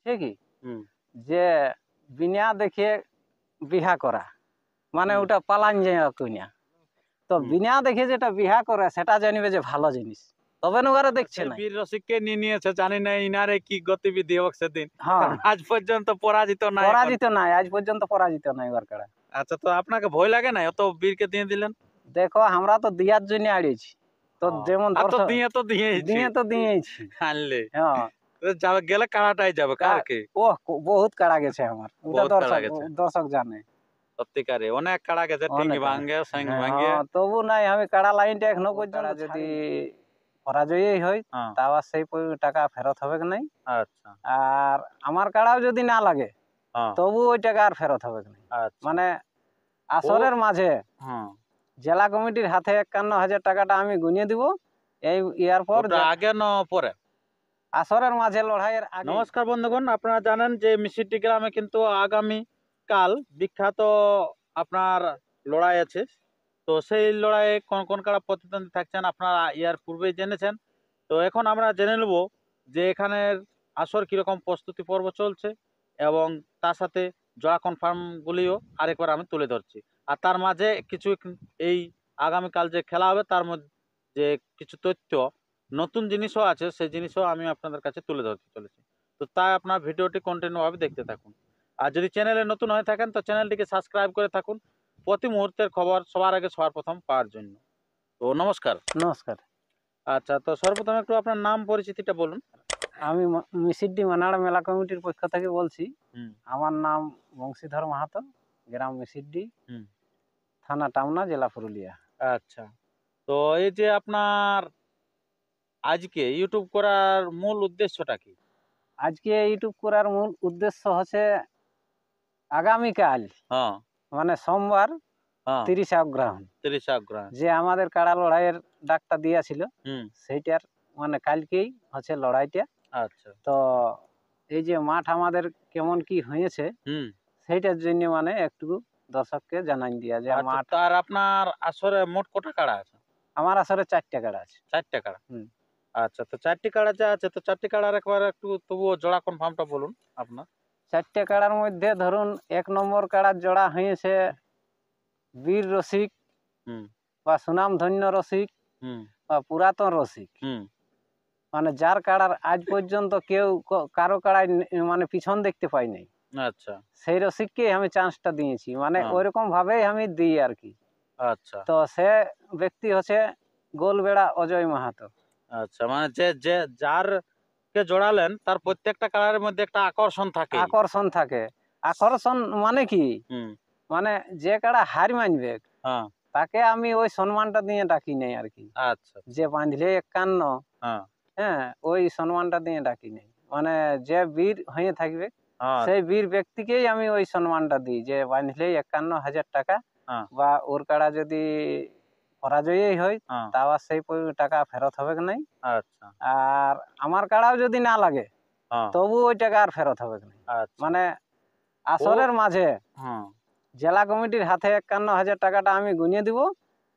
ঠিকই হুম যে বিনা দেখিয়ে বিহা করা মানে হুম। ওটা পালান যায় কইনা। তো হুম। বিনা দেখে যেটা বিহা করে সেটা জানিবে যে ভালো জিনিস, তবে ওরা দেখছে সেই না। বীর রসিককে নিয়ে নিয়েছে, জানি না ইনারে কি গতিবিধি হোক সেদিন, হ্যাঁ, কারণ আজ পর্যন্ত পরাজিত নাই এখন। পরাজিত নাই, আজ পর্যন্ত পরাজিত নাই ওর কাড়া। আচ্ছা, তো আপনাকে ভয় লাগে না অত বীরকে দিয়ে দিলেন? দেখো আমরা তো দিয়ার জন্য আড়িয়েছি, তো যেমন আর তো দর্শক দিয়ে তো দিয়েছি, দিয়ে তো দিয়েছি। আনলে হ্যাঁ, তো যাবে গেলে কাড়াটাই যাবে কার কে? বহুত কাড়া গেছে আমার, ওটা বহুত কাড়া দর্শক গেছে দর্শক জানে। সত্যিকারে, অনেক কাড়া গেছে, টিঙ্গি অনেক কাড়া। ভাঙ্গে স্যাং হ্যাঁ, ভাঙ্গে। তবু নাই আমি কাড়া লাইনটা এখনো পর্যন্ত যদি পরাজয়ই হয় হ্যাঁ, তা আবার সেই টাকা ফেরত হবে কি নাই। আচ্ছা। আর আমার কাড়াও যদি না লাগে হ্যাঁ, তবু ওই টাকা আর ফেরত হবে কি নাই। আচ্ছা। মানে ও, আসরের মাঝে হ্যাঁ, জেলা কমিটির হাতে 51,000 টাকাটা আমি গুনিয়ে দিব এই ইয়ার পর ওটা আগে না পরে? আসরের মাঝে লড়াইয়ের আগে। নমস্কার বন্ধুগণ, আপনারা জানেন যে মিসিডি গ্রামে কিন্তু আগামী কাল বিখ্যাত আপনার লড়াই আছে। তো সেই লড়াইয়ে কোন কোন কারা প্রতিদ্বন্দ্বী থাকছেন আপনারা ইয়ার পূর্বেই জেনেছেন। তো এখন আমরা জেনে নেব যে এখানের আসর কিরকম প্রস্তুতি পর্ব চলছে, এবং তার সাথে জোড়া কনফার্মগুলিও আরেকবার আমি তুলে ধরছি। আর তার মাঝে কিছু এই আগামীকাল যে খেলা হবে তার মধ্যে যে কিছু তথ্য নতুন জিনিসও আছে, সেই জিনিসও আমি আপনাদের কাছে তুলে ধরতে চলেছি। তো তাই আপনার ভিডিওটি কন্টিনিউভাবে দেখতে থাকুন। আর যদি চ্যানেলে নতুন হয়ে থাকেন তো চ্যানেলটিকে সাবস্ক্রাইব করে থাকুন প্রতি মুহূর্তের খবর সবার আগে সবার প্রথম পাওয়ার জন্য। তো নমস্কার। নমস্কার, আচ্ছা, তো সর্বপ্রথম একটু আপনার নাম পরিচিতিটা বলুন। আমি মিসিডি মানাড়া মেলা কমিটির পক্ষ থেকে বলছি। হুম আমার নাম বংশীধর মাহাতো, গ্রাম মিসিডি, হুম। থানা টামনা, জেলা পুরুলিয়া। আচ্ছা, তো এই যে আপনার আজকে ইউটিউব করার মূল উদ্দেশ্যটা কি? আজকে ইউটিউব করার মূল উদ্দেশ্য হচ্ছে আগামীকাল হ্যাঁ মানে সোমবার হ্যাঁ, 30 অগ্রহায়ণ 30 অগ্রহায়ণ। যে আমাদের কাড়া লড়াইয়ের ডাকটা দিয়েছিল হুম। সেইটার মানে কালকেই হচ্ছে লড়াইটা। আচ্ছা। তো এই যে মাঠ আমাদের কেমন কি হয়েছে হুম। সেইটার জন্য মানে একটু দর্শককে জানাই দিয়া যে আচ্ছা, মাঠ। তার আপনার আসরে মোট কটা কাড়া আছে? আমার আসলে 4টা কাড়া আছে। 4টা কাড়া। হুম। আচ্ছা, তো 4টি কাড়া যা আছে, তো 4টি কাড়ার একবার একটু তবুও জোড়া কনফার্মটা বলুন আপনার। 4টে কাড়ার মধ্যে ধরুন 1 নম্বর কাড়ার জোড়া হয়েছে বীর রসিক হুম বা সুনামধন্য রসিক হুম বা পুরাতন রসিক, হুম। মানে যার কাড়ার আজ পর্যন্ত কেউ কারো কাড়ায় মানে পিছন দেখতে পাই নাই, আচ্ছা। সেই রসিককেই আমি চান্সটা দিয়েছি, মানে হ্যাঁ। ওইরকম ভাবেই আমি দিই আর কি। আচ্ছা তো সে ব্যক্তি হচ্ছে গোলবেড়া অজয় মাহাতো। আচ্ছা, মানে যে যে যার কে জোড়ালেন তার প্রত্যেকটা কালারের মধ্যে একটা আকর্ষণ থাকে। আকর্ষণ থাকে। আকর্ষণ মানে কি, হুম। মানে যে কাড়া হার মানবে হ্যাঁ। তাকে আমি ওই সম্মানটা দিয়ে ডাকি নেই আর কি। আচ্ছা। যে বাঁধলে 51, হ্যাঁ হ্যাঁ, ওই সম্মানটা দিয়ে ডাকি নেই। মানে যে বীর হয়ে থাকবে হ্যাঁ সেই বীর ব্যক্তিকেই আমি ওই সম্মানটা দিই যে বাঁধলেই 51,000 টাকা, হ্যাঁ বা ওর কাড়া যদি পরাজয়ই হয় হ্যাঁ। তা আবার সেই টাকা ফেরত হবে কি নাই। আচ্ছা। আর আমার কাড়াও যদি না লাগে হ্যাঁ। তবু ওই টাকা আর ফেরত হবে কি নাই। আচ্ছা। মানে ও, আসরের মাঝে হ্যাঁ, জেলা কমিটির হাতে 51,000 টাকাটা আমি গুনিয়ে দিব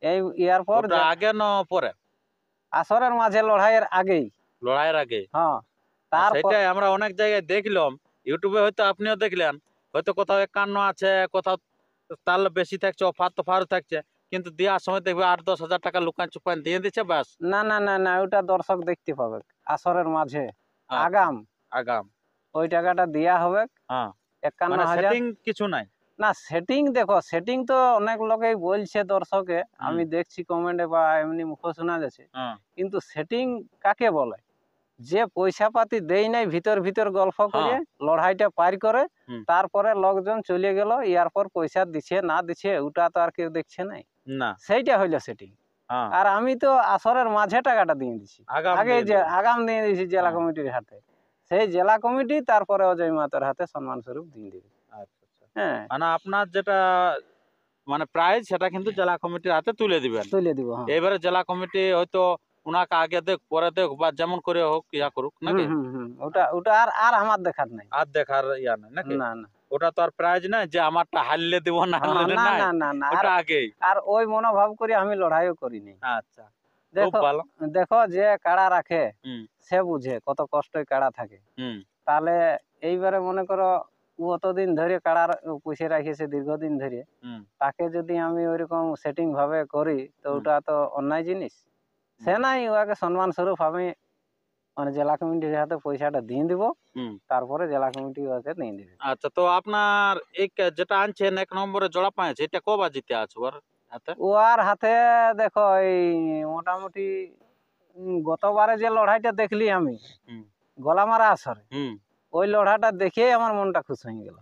এই ইয়ার পর ওটা আগে না পরে? আসরের মাঝে লড়াইয়ের আগেই। লড়াইয়ের আগে। হ্যাঁ, তারপর সেটাই আমরা অনেক জায়গায় দেখলাম, ইউটিউবে হয়তো আপনিও দেখলেন, হয়তো কোথাও 51 আছে, কোথাও তার বেশি থাকছে, অফার তোফারও থাকছে, কিন্তু দেওয়ার সময় দেখবে 8-10 হাজার টাকা লুকান চুপান দিয়ে দিচ্ছে ব্যাস। না না না না, ওটা দর্শক দেখতে পাবে আসরের মাঝে আচ্ছা, আগাম আগাম। ওই টাকাটা দেওয়া হবে হ্যাঁ, মানে 51,000। সেটিং কিছু নাই। না সেটিং, দেখো সেটিং তো অনেক লোকেই বলছে দর্শকে, হুম। আমি দেখছি কমেন্টে বা এমনি মুখ শোনা যাচ্ছে, হ্যাঁ কিন্তু সেটিং কাকে বলে? যে পয়সা পাতি দেই নাই ভিতর ভিতর গল্প করে হ্যাঁ। লড়াইটা পার করে হুম। তারপরে লোকজন চলে গেল, ইয়ার পর পয়সা দিছে না দিছে ওটা তো আর কেউ দেখছে নাই, না। সেইটা হইলো সেটিং। হ্যাঁ, আর আমি তো আসরের মাঝে টাকাটা দিয়ে দিছি, আগাম আগে দিয়ে যে দিলেন। আগাম দিয়ে দিছি জেলা হ্যাঁ। কমিটির হাতে, সেই জেলা কমিটি তারপরে অজয় মাতার হাতে সম্মান স্বরূপ দিয়ে দিবে। আচ্ছা আচ্ছা, হ্যাঁ, মানে আপনার যেটা মানে প্রাইজ সেটা কিন্তু জেলা কমিটির হাতে তুলে দিবেন। তুলে দিব। হ্যাঁ, এবারে জেলা কমিটি হয়তো ওনাকে আগে দেখ পরে দেখ বা যেমন করে হোক ইয়া করুক হুম নাকি? হুম হুম, ওটা ওটা আর আর আমার দেখার নাই। আর দেখার ইয়া নাই নাকি? না না, ওটা তো আর প্রাইজ নাই যে আমারটা হারলে দিব না হ্যাঁ, হারলে না নাই, না না না, আর ওটা আগেই। আর ওই মনোভাব করে আমি লড়াইও করিনি। আচ্ছা, খুব দেখো ভালো। দেখো যে কাড়া রাখে হুম সে বুঝে কত কষ্টই কাড়া থাকে। হুম। তাহলে এইবারে মনে করো ও অতদিন ধরে কাড়ার পুষে রাখিয়েছে দীর্ঘদিন ধরে, হুম তাকে যদি আমি ওইরকম সেটিং ভাবে করি তো হুম। ওটা তো অন্যায় জিনিস। সে নাই ওকে সম্মান স্বরূপ আমি মানে জেলা কমিটির হাতে পয়সাটা দিয়ে দিব, হুম। তারপরে জেলা কমিটি ওকে দিয়ে দিবে। আচ্ছা, তো আপনার এই যেটা আনছেন 1 নম্বরে জোড়া পাঁচ, এটা কবার জিতে আছে ওর হাতে? ও আর হাতে দেখো এই মোটামুটি গতবারে যে লড়াইটা দেখলি আমি হুম গলামারা আসরে, হুম। ওই লড়াইটা দেখেই আমার মনটা খুশ হয়ে গেল।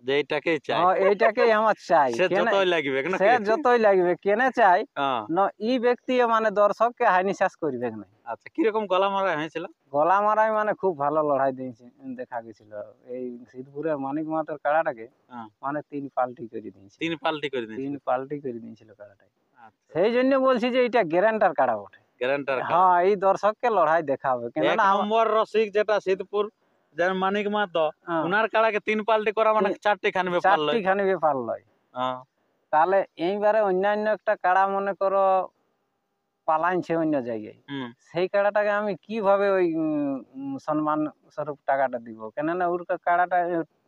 যে এইটাকেই চাই, এইটাকেই আমার চাই। সে কেনে যতই লাগবে সে নাকি? যতই লাগবে কেনে চাই হ্যাঁ। না ই ব্যক্তি মানে দর্শককে হাইনিশ্বাস করবে না। আচ্ছা, কিরকম গলা মারা হয়েছিল? গলা মারাই মানে খুব ভালো লড়াই দিয়েছে, দেখা গেছিল এই সিদ্ধপুরের মানিক মাহাতোর কাড়াটাকে হ্যাঁ। মানে 3 পাল্টি করে দিয়েছে, 3 পাল্টি করে 3 দিয়েছিল। পাল্টি করে দিয়েছিল কাড়াটাকে। আচ্ছা, সেই জন্য বলছি যে এটা গ্যারান্টার কাড়া বটে। গ্যারান্টার কাড়া। হ্যাঁ, এই দর্শককে লড়াই দেখাবে এক কেননা নম্বর রসিক যেটা সিদ্ধপুর যার মানিক মাহাতো, উনার কাড়াকে 3 পাল্টি করা মানে 4টি খান ব্যাপার লয়। 4টি খানি ব্যাপার লয়। হ্যাঁ। তাহলে এইবারে অন্যান্য একটা কাড়া মনে করো পালাইছে অন্য জায়গায়, হুম। সেই কাড়াটাকে আমি কিভাবে ওই সম্মান স্বরূপ টাকাটা দিব? কেননা ওর কাড়াটা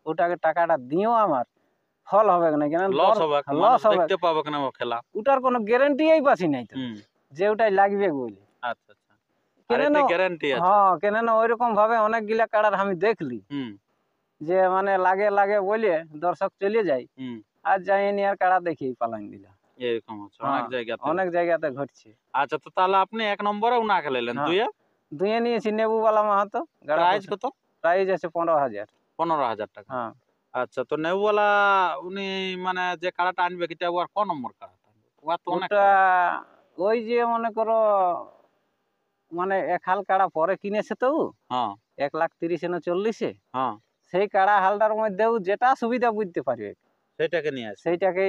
ওটাকে টাকাটা দিয়েও আমার ফল হবে না, কেন লস হবে, লস হবে, দেখতে পাবো না ও খেলা। ওটার কোনো গ্যারান্টিই পাচ্ছি নাই তো হুম। যে ওটাই লাগবে বলে। আচ্ছা আচ্ছা। আর কেননা এতে গ্যারান্টি আছে। হ্যাঁ, কেননা ওইরকম ভাবে অনেকগুলা কাড়ার আমি দেখলি হুম যে মানে লাগে লাগে বলে দর্শক চলে যায়, হুম। আর যাইনি আর কাড়া দেখি পালাইন দিলা। এরকম আছে অনেক জায়গাতে। অনেক জায়গাতে ঘটছে। আচ্ছা, তো তাহলে আপনি 1 নম্বরে উনা খেলাইলেন, হ্যাঁ। দুইয়ে দুইয়ে নিয়েছি নেবুবালা মাহাতো, প্রাইজ কত? প্রাইজ আছে 15,000। 15,000 টাকা। হ্যাঁ, আচ্ছা, তো নেউওয়ালা উনি মানে যে কাড়াটা আনবে এটা ওর কোন নম্বর কাড়া? ওর তো অনেক ওটা কাড়া। ওই যে মনে করো মানে এক হাল কাড়া পরে কিনেছে তো হ্যাঁ 1,30,000 না 40,000, হ্যাঁ। সেই কাড়া হালটার মধ্যেও যেটা সুবিধা বুঝতে পারবে সেটাকে নিয়ে আসবে। সেইটাকে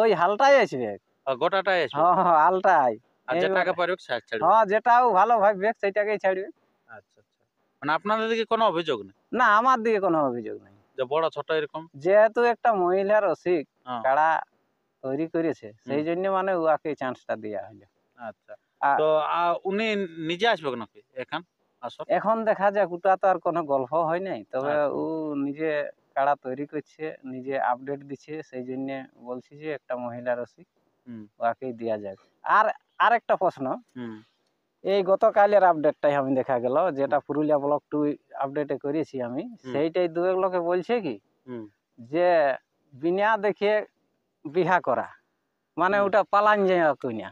ওই হালটাই আসবে। আর গোটাটাই আসবে। হ্যাঁ হ্যাঁ, হালটাই। আর এইবার যেটাকে পারবে ছাড়বে। হ্যাঁ, যেটাও ভালো ভাববে সেইটাকেই ছাড়বে। আচ্ছা আচ্ছা। মানে আপনাদের দিকে কোনো অভিযোগ নেই না, আমার দিকে কোনো অভিযোগ নেই। যে বড় ছোট এরকম? যেহেতু একটা মহিলা রসিক হ্যাঁ। কাড়া তৈরি করেছে, সেই হুম। জন্য মানে উহাকে চান্সটা দেওয়া হলো। আচ্ছা, আর তো উনি নিজে আসবে নাকি এখন আসর? এখন দেখা যাক, ওটা তো আর কোনো গল্প হয় নাই, তবে আচ্ছা। ও নিজে কাড়া তৈরি করছে, নিজে আপডেট দিচ্ছে, সেই জন্য বলছি যে একটা মহিলা রসিক হুম ওকেই দেওয়া যাক। আর আরেকটা প্রশ্ন, হুম এই গতকালের আপডেটটাই আমি দেখা গেল যেটা পুরুলিয়া ব্লক 2 আপডেটে করেছি আমি, হুম। সেইটাই দু এক লোকে বলছে কি হুম যে বিনা দেখে বিহা করা মানে হুম। ওটা পালান যায় কইনা।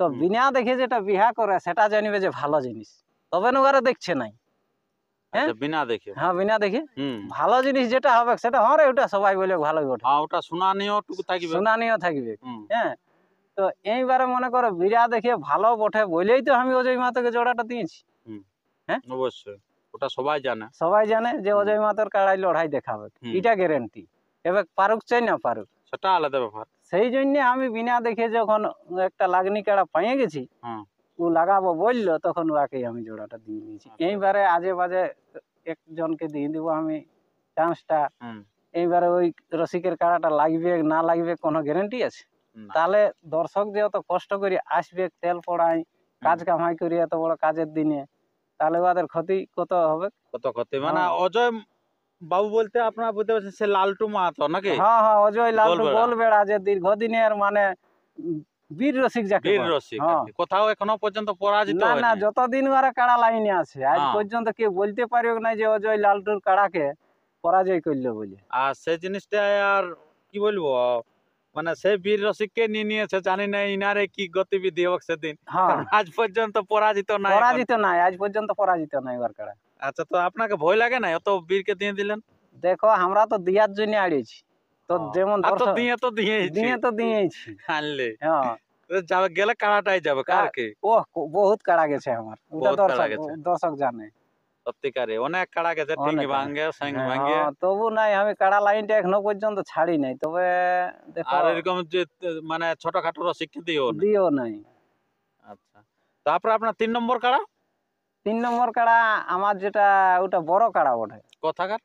তো হুম। বিনা দেখে যেটা বিহা করে সেটা জানিবে যে ভালো জিনিস, তবে ওরা দেখছে নাই। হ্যাঁ আচ্ছা, বিনা দেখে। হ্যাঁ, বিনা দেখে হুম। ভালো জিনিস যেটা হবে সেটা হরে ওটা সবাই বলে ভালোই ওঠে, হ্যাঁ, ওটা শুনানিও টুকু থাকবে। শুনানিও থাকবে। হুম। হ্যাঁ, তো এইবারে মনে করো বিনা দেখে ভালো বটে বলেই তো আমি অজয় মাতাকে জোড়াটা দিয়েছি। হুম। হ্যাঁ, অবশ্যই ওটা সবাই জানে। সবাই জানে যে হুম। অজয় মাতার কাড়াই লড়াই দেখাবে, হুম। এটা গ্যারেন্টি। এবার পারুক চাই না পারুক, সেটা আলাদা ব্যাপার। সেই জন্য আমি বিনা দেখে যখন একটা লাগনি কাড়া পাইয়ে গেছি, হ্যাঁ। ও লাগাবো বললো, তখন ওকেই আমি জোড়াটা দিয়ে নিয়েছি। আচ্ছা। এইবারে আজে বাজে একজনকে দিয়ে দিব আমি চান্সটা। হুম। এইবারে ওই রসিকের কাড়াটা লাগবে না লাগবে কোনো গ্যারেন্টি আছে? না। তাহলে দর্শক যে অত কষ্ট করে আসবে, তেল পড়াই কাজ কামাই করি এত বড় কাজের দিনে, তাহলে ওদের ক্ষতি কত হবে? কত ক্ষতি মানে হ্যাঁ। অজয় বাবু বলতে আপনারা বুঝতে পারছেন সে লালটু মাহাতো নাকি? হ্যাঁ হ্যাঁ, অজয় লালটু গোলবেড়া। গোলবেড়া যে দীর্ঘদিনের মানে বীর রসিক যাকে বীর বলে। রসিক আর হ্যাঁ, কি। কোথাও এখনো পর্যন্ত পরাজিত না না, হয়নি। যতদিন ওরা কাড়া লাইনে আছে আজ হ্যাঁ। পর্যন্ত কেউ বলতে পারবে না যে অজয় লালটুর কাড়াকে পরাজয় করলো বলে। আর সেই জিনিসটা আর কি বলবো, মানে সেই বীর রসিককে নিয়ে নিয়েছে, জানি না ইনারে কি গতিবিধি হোক সেদিন, হ্যাঁ, কারণ আজ পর্যন্ত পরাজিত নাই এখন। পরাজিত নাই, আজ পর্যন্ত পরাজিত নাই ওর কাড়া। আচ্ছা, তো আপনাকে ভয় লাগে না অত বীরকে দিয়ে দিলেন? দেখো, আমরা তো দিয়ার জন্য আড়িয়েছি, তো যেমন আর তো দর্শক দিয়ে তো দিয়েছি দিয়ে তো দিয়েছি। আনলে হ্যাঁ, তো যাবে গেলে কাড়াটাই যাবে কার কি? বহুত কাড়া গেছে আমার, ওটা বহুত কাড়া দর্শক গেছে। দর্শক জানে। সত্যিকারে অনেক কাড়া গেছে, টিং অনেক কাড়া। ভাঙ্গে স্যাং হ্যাঁ, ভাঙ্গে। তবু নাই, আমি কাড়া লাইনটা এখনো পর্যন্ত ছাড়ি নাই, তবে দেখো আর এরকম যে মানে ছোটখাটো রসিককে দিও না। দিও নাই। আচ্ছা, তারপরে আপনার 3 নম্বর কাড়া 3 নম্বর কাড়া আমার যেটা ওটা বড় কাড়া বটে, কোথাকার?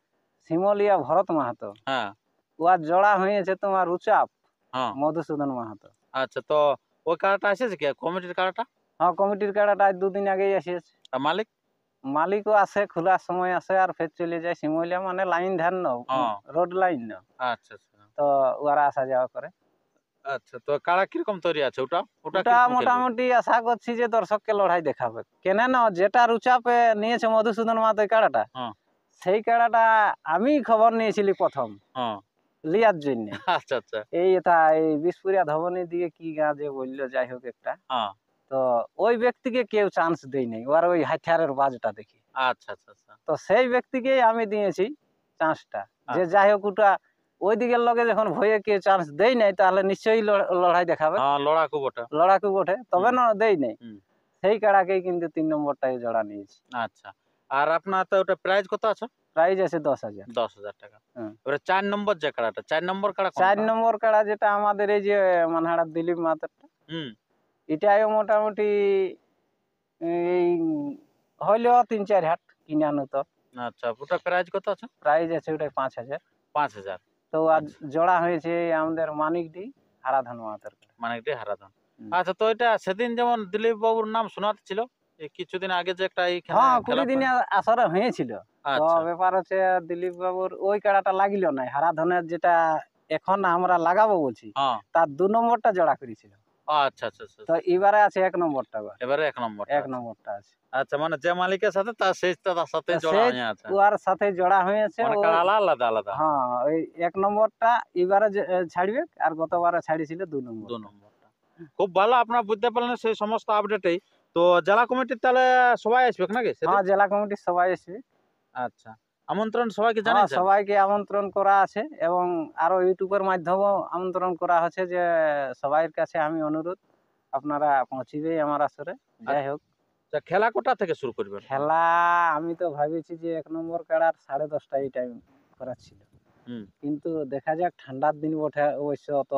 শিমলিয়া ভরত মাহাতো। হ্যাঁ উহার জোড়া হয়েছে তোমার উচাপ হ্যাঁ। মধুসূদন মাহাতো। আচ্ছা, তো ওই কাড়াটা এসেছে কি কমিটির কাড়াটা? হ্যাঁ, কমিটির কাড়াটা আজ 2 দিন আগেই এসেছে। আর মালিক? মালিকও আসে, খোলার সময় আসে আর ফের চলে যায়। শিমুলিয়া মানে লাইন ধান না, হ্যাঁ। রোড লাইন না, আচ্ছা আচ্ছা তো ওরা আসা যাওয়া করে। আচ্ছা, তো কাড়া কিরকম তৈরি আছে ওটা? ওটা ওটা কিরকম খেলবে? মোটামুটি আশা করছি যে দর্শককে লড়াই দেখাবে, কেন না যেটা রুচাপে নিয়েছে মধুসূদন মাহাতো এই কাড়াটা, হ্যাঁ সেই কাড়াটা আমি খবর নিয়েছিলি প্রথম হ্যাঁ লিয়ার জন্য। আচ্ছা আচ্ছা এই বিশপুরিয়া ধবনের দিকে কি গাঁ যে বললো, যাই হোক একটা, হ্যাঁ তো ওই ব্যক্তিকে কেউ চান্স দেয় নাই, ওর ওই হাতিয়ারের বাজটা দেখি। আচ্ছা আচ্ছা আচ্ছা তো সেই ব্যক্তিকেই আমি দিয়েছি চান্সটা, যে আচ্ছা। যাই হোক ওটা ওই দিকের লগে যখন ভয়ে কেউ চান্স দেয় নাই, তাহলে নিশ্চয়ই লড়াই দেখাবে, হ্যাঁ লড়াকু বটে। লড়াকু বটে, তবে না দেয় নাই। হুম। সেই কাড়াকেই কিন্তু 3 নম্বরটাই জোড়া নিয়েছি। আচ্ছা, আর আপনার তো ওটা প্রাইস কত আছে? প্রাইজ আছে 10,000। 10,000 টাকা। হুম। এবারে 4 নম্বর যে কাড়াটা, 4 নম্বর কাড়া 4 কোনটা? নম্বর কাড়া যেটা আমাদের এই যে মানহাড়ার দিলীপ মাহাতোরটা, হুম। এটাও মোটামুটি এই হইলেও 3-4 হাট কিনে আনো তো। আচ্ছা, ওটা প্রাইস কত আছে? প্রাইজ আছে ওটাই 5,000। 5,000। তো আজ আচ্ছা। জোড়া হয়েছে আমাদের মানিকডি হারাধন মাহাতোর কাড়া। মানে এটাই হারাধন। হুম। আচ্ছা, তো এটা সেদিন যেমন দিলীপ বাবুর নাম শোনাতে ছিল, এই কিছুদিন আগে যে একটা এইখানে হ্যাঁ, খেলা 20 দিনে আসরে হয়েছিল। তো আচ্ছা ব্যাপার হচ্ছে দিলীপ বাবুর ওই কাড়াটা লাগিল না, হারাধনের যেটা এখন আমরা লাগাবো বলছি, হ্যাঁ তার 2 নম্বরটা জোড়া করেছিল। আচ্ছা আচ্ছা আচ্ছা তো এবারে আছে 1 নম্বরটা, এবারে 1 নম্বর। 1 নম্বরটা আছে। আচ্ছা, মানে যে মালিকের সাথে তার সেই তার সাথে তো জোড়া সে হয়ে আছে। ওর সাথে জোড়া হয়েছে। মানে ও কাড়া আলাদা আলাদা। হ্যাঁ, ওই 1 নম্বরটা এবারে ছাড়বে, আর গতবারে ছাড়িছিল 2 2 নম্বর। নম্বরটা। খুব ভালো, আপনারা বুঝতে পারলেন সেই সমস্ত আপডেটেই। তো জেলা কমিটির তাহলে সবাই আসবে নাকি সেদিন? হ্যাঁ, জেলা কমিটির সবাই আসবে। আচ্ছা, আমন্ত্রণ সবাইকে হ্যাঁ, জানিয়েছেন? সবাইকে আমন্ত্রণ করা আছে, এবং আরো ইউটিউবের মাধ্যমেও আমন্ত্রণ করা হচ্ছে, যে সবাইয়ের কাছে আমি অনুরোধ, আপনারা পৌঁছিবে আমার আসরে। যাই হোক, আচ্ছা, খেলা কোটা থেকে শুরু করবেন? খেলা আমি তো ভাবেছি যে 1 নম্বর কাড়ার 10:30 এই টাইম করা ছিল, হুম কিন্তু দেখা যাক, ঠান্ডার দিন বটে, অবশ্য অত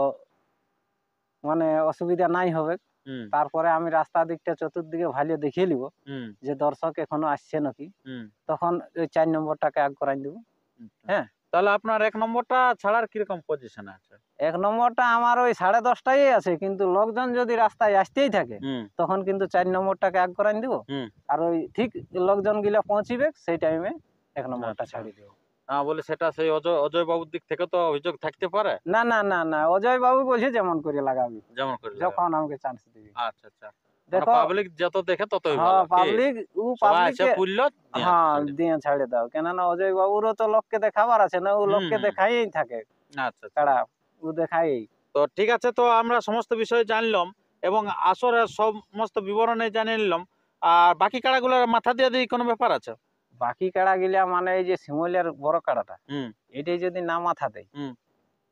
মানে অসুবিধা নাই হবে। হুম তারপরে আমি রাস্তা দিকটা চতুর্দিকে ভালো দেখিয়ে নিব, হুম যে দর্শক এখনো আসছে নাকি, হুম তখন ওই 4 নম্বরটাকে আগ করাই দেবো। হুম। হ্যাঁ, তাহলে আপনার 1 নম্বরটা ছাড়ার কিরকম পজিশন আছে? 1 নম্বরটা আমার ওই 10:30টাই আছে, কিন্তু লোকজন যদি রাস্তায় আসতেই থাকে, হুম তখন কিন্তু 4 নম্বরটাকে আগ করাই দিব। হুম আর ওই ঠিক লোকজন গিলা পৌঁছিবে সেই টাইমে 1 নম্বরটা আচ্ছা। ছাড়ি দেবো। হ্যাঁ, বলে সেটা সেই অজয় বাবুর দিক থেকে তো অভিযোগ থাকতে পারে। না না না না, অজয় বাবু বলছে যেমন করে লাগাবি, যেমন করে লাগাবে। যখন আমাকে চান্স দিবি। আচ্ছা আচ্ছা, মানে দেখো, পাবলিক যত দেখে ততই ভালো হ্যাঁ, কি? পাবলিক সবাই আছে পাবলিকে পুরলো দিয়ে হ্যাঁ ছেড়ে। দিয়ে ছাড়ে দাও, কেননা অজয় বাবুরও তো লোককে দেখাবার আছে না, ও হুম, লোককে হুম। দেখাই থাকে আচ্ছা আচ্ছা। কাড়া, ও দেখাই। তো ঠিক আছে, তো আমরা সমস্ত বিষয় জানলাম এবং আসরের সমস্ত বিবরণে জানিয়ে নিলাম। আর বাকি কাড়াগুলোর মাথা দিয়ে দিই কোনো ব্যাপার আছে? বাকি কাড়া গিলা মানে এই যে শিমুলিয়ার বড় কাড়াটা, হুম এটাই যদি না মাথা দেয়, হুম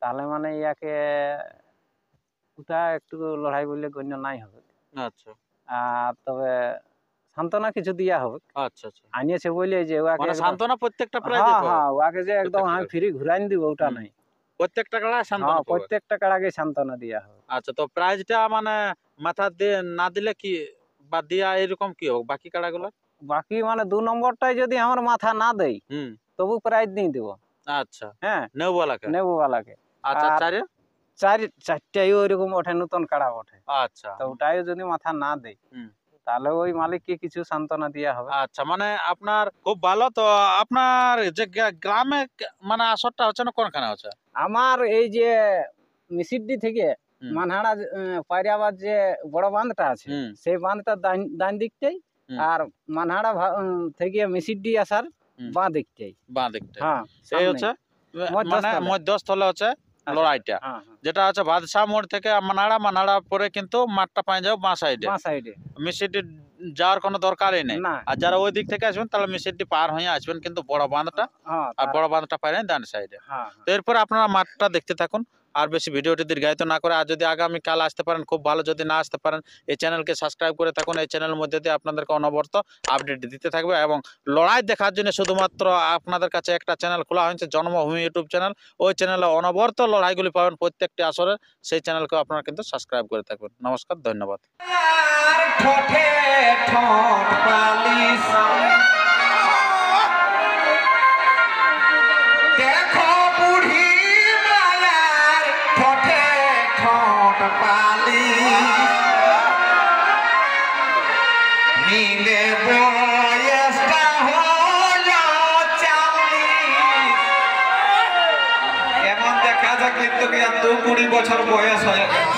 তাহলে মানে ইয়াকে ওটা একটু লড়াই বললে গণ্য নাই হবে। আচ্ছা আর তবে সান্ত্বনা কিছু দিয়া হবে, আচ্ছা আচ্ছা, আনিয়েছে বলে যে ওকে মানে একদম, সান্ত্বনা প্রত্যেকটা প্রাইজে হ্যাঁ পাবে? হ্যাঁ, ওকে যে একদম প্রত্যেকটা আমি কাড়া? ফ্রি ঘুরাই দিব, ওটা হুম। নাই। প্রত্যেকটা কাড়া হ্যাঁ, সান্ত্বনা পাবে? প্রত্যেকটা কাড়াকে সান্ত্বনা দিয়া হবে। আচ্ছা, তো প্রাইজটা মানে মাথা দিয়ে না দিলে কি বা দিয়া এরকম কি হোক বাকি কাড়াগুলো? বাকি মানে 2 নম্বরটাই যদি আমার মাথা না দেয়, হুম তবু প্রাইজ দিয়ে দেবো। আচ্ছা, হ্যাঁ, নেউবালাকে? নেবুওয়ালাকে। আচ্ছা, আর চারে? চারটাই ওইরকম ওঠে, নতুন কাড়া ওঠে, আচ্ছা। তো ওটাই যদি মাথা না দেয়, হুম তাহলে ওই মালিককে কিছু সান্ত্বনা দেওয়া হবে। আচ্ছা, মানে আপনার খুব ভালো। তো আপনার যে গ্রামে মানে আসরটা হচ্ছে না কোনখানে হচ্ছে? আমার এই যে মিসিডি থেকে হুম মানহাড়া পায়রাবাদ যে বড় বাঁধটা আছে, হুম সেই বাঁধটা ডান দিকটাই, হুম আর মানহাড়া থেকে মিসিডি আসার হুম। বাঁ দিকটাই। বাঁ দিকটা হ্যাঁ, এই সামনেই। হচ্ছে মানে মধ্যস্থলে। মধ্যস্থলে হচ্ছে লড়াইটা, হ্যাঁ হ্যাঁ, যেটা হচ্ছে বাদশাহ মোড় থেকে মানাড়া পরে কিন্তু মাঠটা পাই যাবে বাঁ সাইডে। বাঁ সাইডে। মিসিটি যাওয়ার কোনো দরকারই নেই। না, আর যারা ওই দিক থেকে আসবেন তাহলে মিসিটি পার হয়ে আসবেন কিন্তু বড় বাঁধটা, হ্যাঁ আর বড় বাঁধটা পাই ডান সাইডে। হ্যাঁ তো এরপর আপনারা মাঠটা দেখতে থাকুন, আর বেশি ভিডিওটি দীর্ঘায়িত না করে। আর যদি আগামী কাল আসতে পারেন খুব ভালো, যদি না আসতে পারেন এই চ্যানেলকে সাবস্ক্রাইব করে থাকুন। এই চ্যানেলের মধ্যে দিয়ে আপনাদেরকে অনবরত আপডেট দিতে থাকবে, এবং লড়াই দেখার জন্য শুধুমাত্র আপনাদের কাছে একটা চ্যানেল খোলা হয়েছে, জন্মভূমি ইউটিউব চ্যানেল। ওই চ্যানেলে অনবরত লড়াইগুলি পাবেন প্রত্যেকটি আসরে, সেই চ্যানেলকে আপনারা কিন্তু সাবস্ক্রাইব করে থাকবেন। নমস্কার, ধন্যবাদ। ঠোঁটে ঠোঁট পালিশ দেখো বুড়ি মায়ার ঠোঁটে ঠোঁট পালিশ নীলে বয়সটা দেখা যাক কিন্তু কি আর 20 বছর বয়স হয়ে গেল